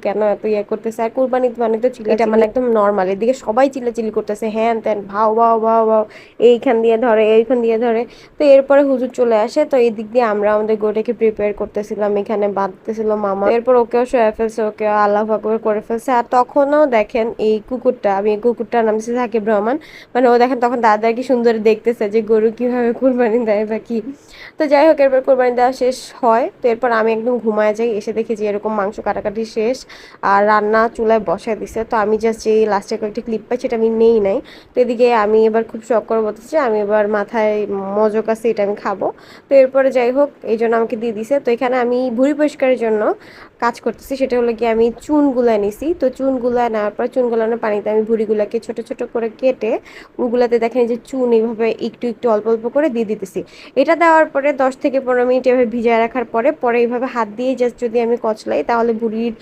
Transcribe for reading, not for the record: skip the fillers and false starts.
কেন এত ইয়ে করতেছে? আর কুরবানি মানে তো এটা মানে একদম নর্মাল, এদিকে সবাই চিল্লাচিল্লি করতেছে, হ্যান ত্যান, ভাও ভাও ভাও ভাও, এইখান দিয়ে ধরে এইখান দিয়ে ধরে। তো এরপরে হুজুর চলে আসে, তো এই দিক দিয়ে আমরা আমাদের গোটাকে প্রিপেয়ার করতেছিলাম, এখানে বাঁধতেছিল মামা। এরপর ওকেও শুয়ে ফেলছে, ওকে আল্লাহ আকবার করে ফেলছে। আর তখনও দেখেন এই কুকুরটা, আমি এই কুকুরটার নাম দিয়েছি সাকিব রহমান, মানে ও দেখেন তখন দাদা কি সুন্দর দেখতেছে যে গরু কিভাবে কুরবানি দেয় বা কি। তো যাই হোক, এরপর কোরবানি দেওয়া শেষ হয়, তো এরপর আমি একদম ঘুমায় যাই, এসে দেখি যে এরকম মাংস কাটাকাটি শেষ আর রান্না চুলায় বসায় দিছে। তো আমি জাস্ট যে লাস্টে কয়েকটা ক্লিপ পাই সেটা আমি নেই নাই। তো এদিকে আমি এবার খুব শখ করে বলতেছি আমি এবার মাথায় মজক আছে, এটা আমি খাবো। তো এরপরে যাই হোক, এই জন্য আমাকে দিয়ে দিছে। তো এখানে আমি ভুঁড়ি পরিষ্কারের জন্য কাজ করতেছি, সেটা হলো কি আমি চুন গুলায় নিছি। তো চুন গুলায় নেওয়ার পর চুন গুলানোর পানিতে আমি ভুঁড়িগুলাকে ছোট ছোট করে কেটে ওগুলাতে দেখেন যে চুন এইভাবে একটু একটু অল্প অল্প করে দিয়ে দিতেছি। এটা দেওয়ার পরে 10 থেকে 15 মিনিট এভাবে ভিজায় রাখার পরে পরে এইভাবে হাত দিয়ে জাস্ট যদি আমি কচলাই, তাহলে ভুঁড়ির